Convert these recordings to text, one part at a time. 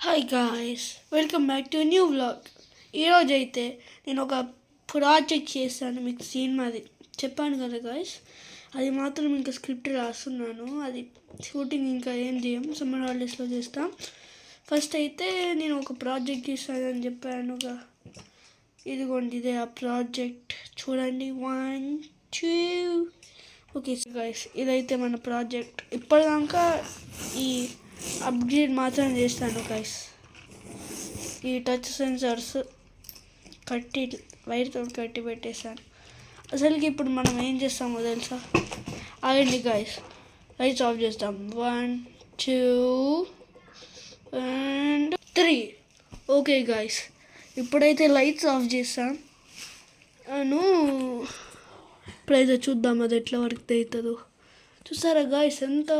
Hi guys, welcome back to new vlog. ఈరోజు అయితే నేను ఒక ప్రాజెక్ట్ చేశాను. మీకు సినిమాది చెప్పాను కదా గాయ్స్, అది మాత్రం ఇంకా స్క్రిప్ట్ రాస్తున్నాను. అది షూటింగ్ ఇంకా ఏం చేయం, సమ్మర్ హాలిడేస్లో చేస్తాం. ఫస్ట్ అయితే నేను ఒక ప్రాజెక్ట్ చేశానని చెప్పానుగా, ఇదిగోండి ఇదే ఆ ప్రాజెక్ట్. చూడండి, 1 2. ఓకే గాయ్స్, ఇదైతే మన ప్రాజెక్ట్. ఇప్పటిదాకా ఈ అప్గ్రేడ్ మాత్రం చేస్తాను గైస్. ఈ టచ్ సెన్సార్స్ వైర్తో కట్టి పెట్టేశాను. అసలుకి ఇప్పుడు మనం ఏం చేస్తామో తెలుసా? ఆగండి గైస్, లైట్స్ ఆఫ్ చేస్తాం. 1 2 and 3. ఓకే గైస్, ఇప్పుడైతే లైట్స్ ఆఫ్ చేస్తాం. ఇప్పుడైతే చూద్దాం అది ఎట్లా వర్క్ అవుతుందో. చూసారా గాయస్, ఎంత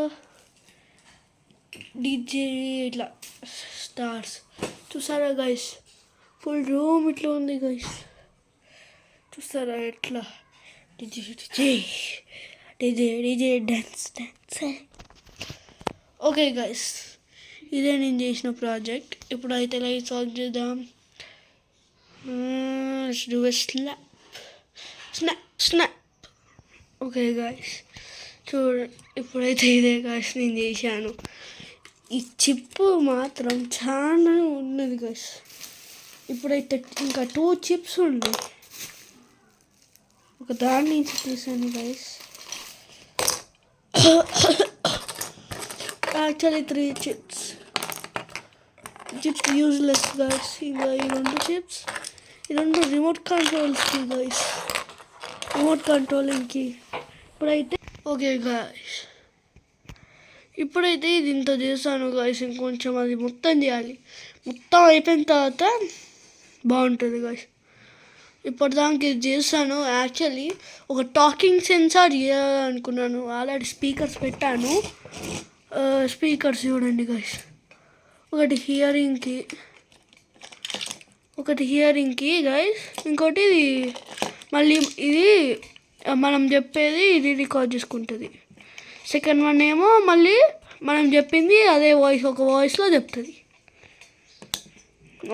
డీజే ఇట్లా స్టార్స్ చూసారా గైస్? ఫుల్ రూమ్ ఇట్లా ఉంది గైస్. చూసారా ఎట్లా DJ DJ DJ DJ dance dance. Okay guys, ఇదే నేను చేసిన ప్రాజెక్ట్. ఇప్పుడైతే లైట్స్ ఆఫ్ చేద్దాం. Snap snap snap. Okay guys, ఇప్పుడైతే ఇదే గైస్ నేను చేశాను. ఈ చిప్ మాత్రం చాలా ఉన్నది గైస్. ఇప్పుడైతే ఇంకా 2 చిప్స్ ఉన్నాయి. ఒక దాని నుంచి తీసాను guys. Actually 3 chips useless guys. ఇంకా ఈ 2 చిప్స్, ఈ 2 రిమోట్ కంట్రోల్స్కి గైస్, రిమోట్ కంట్రోలింగ్కి. ఇప్పుడైతే ఓకే గైస్, ఇప్పుడైతే ఇది ఇంత చేశాను గాయస్. ఇంకొంచెం అది మొత్తం చేయాలి. మొత్తం అయిపోయిన తర్వాత బాగుంటుంది గాయస్. ఇప్పటిదానికి ఇది చేశాను. యాక్చువల్లీ ఒక టాకింగ్ సెన్సార్ చేయాలనుకున్నాను. ఆల్రెడీ స్పీకర్స్ పెట్టాను. స్పీకర్స్ చూడండి గాయస్, ఒకటి హియరింగ్కి గాయస్, ఇంకోటి మళ్ళీ ఇది మనం చెప్పేది ఇది రికార్డ్ చేసుకుంటుంది. సెకండ్ వన్ ఏమో మళ్ళీ మనం చెప్పింది అదే ఒక వాయిస్లో చెప్తుంది.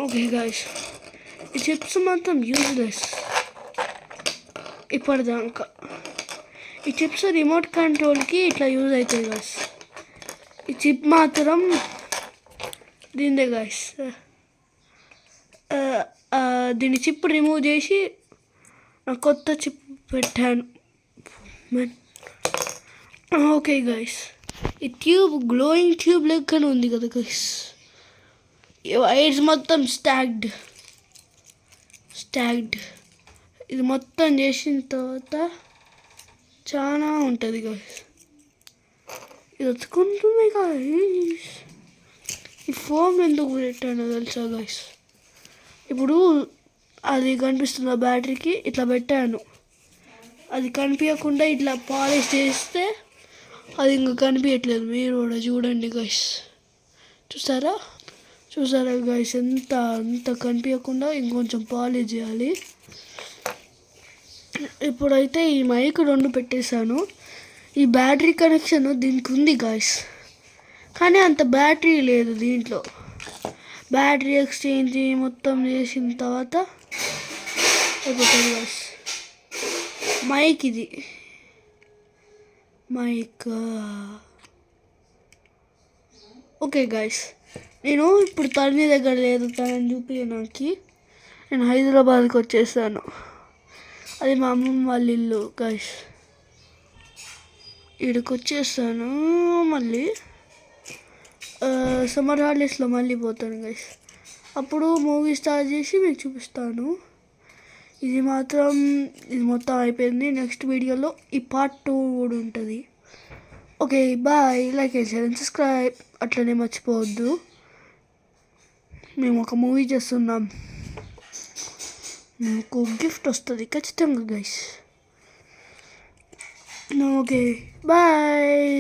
ఓకే గాయస్, ఈ చిప్స్ మాత్రం యూజ్లెస్ ఇప్పటిదాకా. ఈ చిప్స్ రిమోట్ కంట్రోల్కి ఇట్లా యూజ్ అవుతాయి గాయస్. ఈ చిప్ మాత్రం దీనిదే గాయస్. దీని చిప్ రిమూవ్ చేసి కొత్త చిప్ పెట్టాను. ఓకే గైస్, ఈ ట్యూబ్ గ్లోయింగ్ ట్యూబ్ లెక్కనే ఉంది కదా గైస్. ఈ వైర్స్ మొత్తం స్టాక్డ్. ఇది మొత్తం చేసిన తర్వాత చాలా ఉంటుంది గైస్. ఇది వచ్చుకుంటుంది గైస్. ఈ ఫోమ్ ఎందుకు పెట్టానో తెలుసా గైస్? ఇప్పుడు అది కనిపిస్తుంది బ్యాటరీకి, ఇట్లా పెట్టాను. అది కనిపించకుండా ఇట్లా పాలిష్ చేస్తే అది ఇంకా కనిపించట్లేదు. మీరు కూడా చూడండి గైస్. చూసారా గైస్, అంత కనిపించకుండా ఇంకొంచెం పాలిష్ చేయాలి. ఇప్పుడైతే ఈ మైక్ 2 పెట్టేశాను. ఈ బ్యాటరీ కనెక్షన్ దీనికి ఉంది గైస్, కానీ అంత బ్యాటరీ లేదు దీంట్లో. బ్యాటరీ ఎక్స్చేంజ్ మొత్తం చేసిన తర్వాత అయిపోతుంది గైస్. మైక్ ఇది మైక్. ఓకే గైస్, నేను ఇప్పుడు తన్ని దగ్గర లేదు, తనని చూపించడానికి నేను హైదరాబాద్కి వచ్చేసాను. అది మా అమ్మమ్మ వాళ్ళ ఇల్లు గైస్. ఇక్కడికి వచ్చేస్తాను. మళ్ళీ సమ్మర్ హాలిడేస్లో మళ్ళీ పోతాను గైస్. అప్పుడు మూవీ స్టార్ట్ చేసి మీకు చూపిస్తాను. ఇది మొత్తం అయిపోయింది. నెక్స్ట్ వీడియోలో ఈ పార్ట్ 2 కూడా ఉంటుంది. Okay bye. Like and share and subscribe అట్లనే మర్చిపోవద్దు. మేము ఒక మూవీ చేస్తున్నాం, మీకు గిఫ్ట్ వస్తుంది ఖచ్చితంగా గైస్. Okay bye.